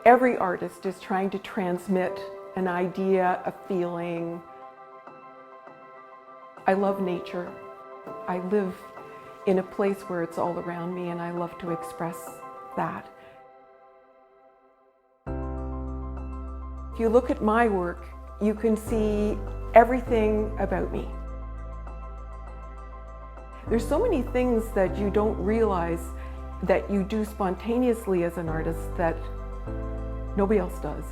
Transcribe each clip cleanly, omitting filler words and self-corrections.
Every artist is trying to transmit an idea, a feeling. I love nature. I live in a place where it's all around me, and I love to express that. If you look at my work, you can see everything about me. There's so many things that you don't realize that you do spontaneously as an artist that nobody else does.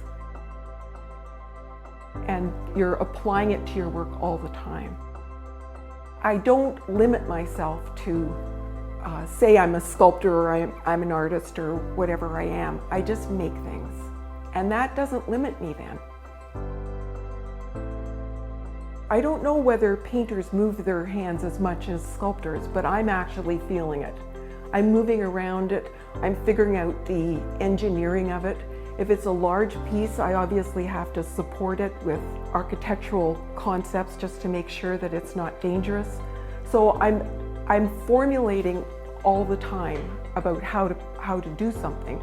And you're applying it to your work all the time. I don't limit myself to say I'm a sculptor or I'm an artist or whatever I am. I just make things. And that doesn't limit me then. I don't know whether painters move their hands as much as sculptors, but I'm actually feeling it. I'm moving around it. I'm figuring out the engineering of it. If it's a large piece, I obviously have to support it with architectural concepts just to make sure that it's not dangerous. So I'm formulating all the time about how to do something.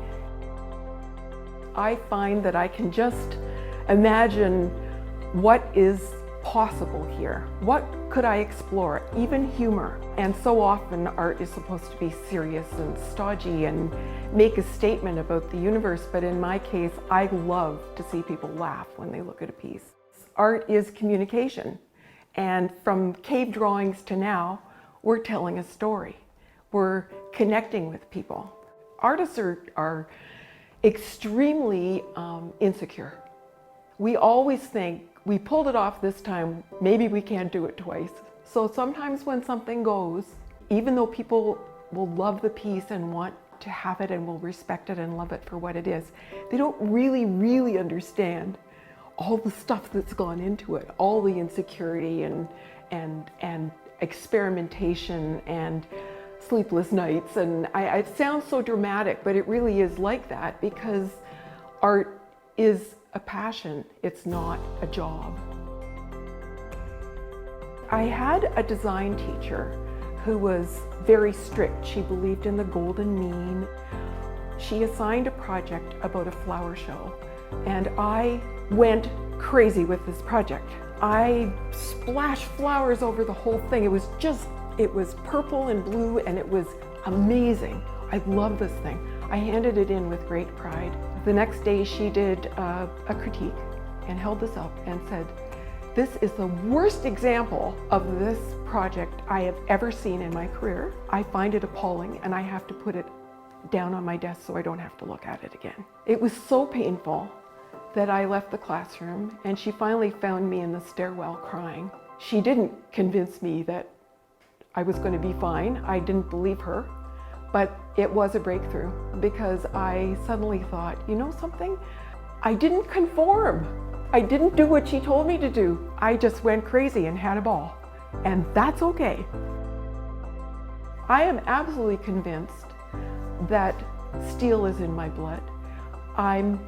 I find that I can just imagine what is possible here. What could I explore? Even humor. And so often art is supposed to be serious and stodgy and make a statement about the universe, but in my case, I love to see people laugh when they look at a piece. Art is communication, and from cave drawings to now, we're telling a story. We're connecting with people. Artists are extremely insecure. We always think, we pulled it off this time, maybe we can't do it twice. So sometimes when something goes, even though people will love the piece and want to have it and will respect it and love it for what it is, they don't really understand all the stuff that's gone into it, all the insecurity and experimentation and sleepless nights. And it sounds so dramatic, but it really is like that, because art is a passion, it's not a job. I had a design teacher who was very strict. She believed in the golden mean. She assigned a project about a flower show, and I went crazy with this project. I splashed flowers over the whole thing. It was purple and blue, and it was amazing. I love this thing. I handed it in with great pride. The next day she did a critique and held this up and said, "This is the worst example of this project I have ever seen in my career. I find it appalling, and I have to put it down on my desk so I don't have to look at it again." It was so painful that I left the classroom, and she finally found me in the stairwell crying. She didn't convince me that I was going to be fine. I didn't believe her. But it was a breakthrough, because I suddenly thought, you know something? I didn't conform. I didn't do what she told me to do. I just went crazy and had a ball. And that's okay. I am absolutely convinced that steel is in my blood. I'm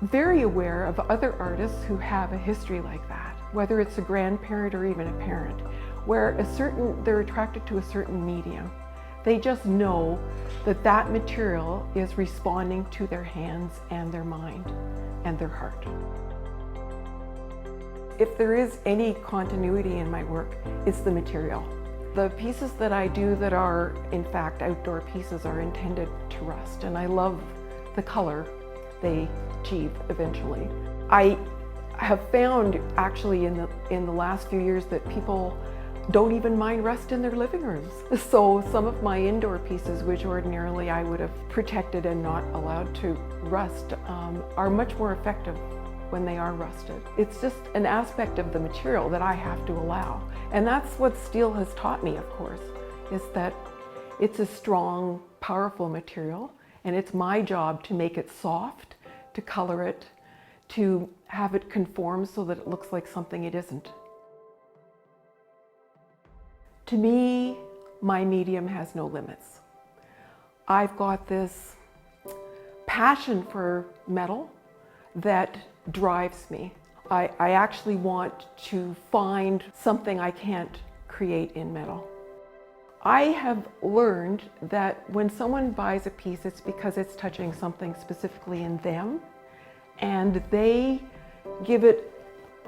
very aware of other artists who have a history like that, whether it's a grandparent or even a parent, where they're attracted to a certain medium. They just know that that material is responding to their hands and their mind and their heart. If there is any continuity in my work, it's the material. The pieces that I do that are, in fact, outdoor pieces are intended to rust, and I love the color they achieve eventually. I have found, actually, in the last few years that people don't even mind rust in their living rooms. So some of my indoor pieces, which ordinarily I would have protected and not allowed to rust, are much more effective when they are rusted. It's just an aspect of the material that I have to allow. And that's what steel has taught me, of course, is that it's a strong, powerful material, and it's my job to make it soft, to color it, to have it conform so that it looks like something it isn't. To me, my medium has no limits. I've got this passion for metal that drives me. I actually want to find something I can't create in metal. I have learned that when someone buys a piece, it's because it's touching something specifically in them, and they give it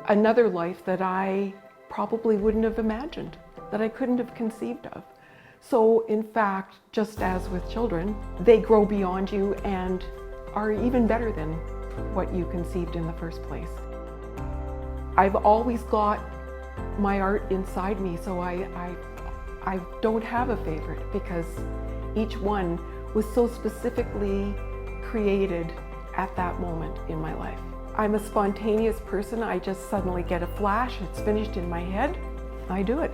another life that I probably wouldn't have imagined, that I couldn't have conceived of. So in fact, just as with children, they grow beyond you and are even better than what you conceived in the first place. I've always got my art inside me, so I don't have a favorite because each one was so specifically created at that moment in my life. I'm a spontaneous person. I just suddenly get a flash, it's finished in my head, I do it.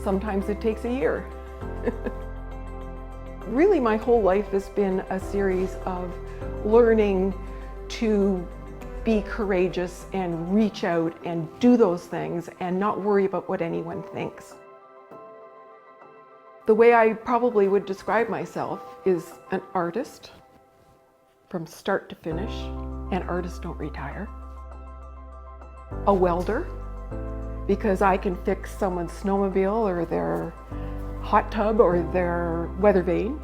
Sometimes it takes a year. Really, my whole life has been a series of learning to be courageous and reach out and do those things and not worry about what anyone thinks. The way I probably would describe myself is an artist from start to finish, and artists don't retire. A welder, because I can fix someone's snowmobile or their hot tub or their weather vane.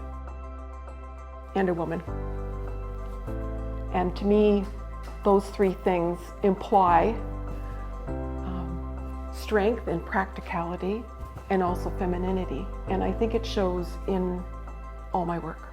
And a woman. And to me, those three things imply strength and practicality and also femininity. And I think it shows in all my work.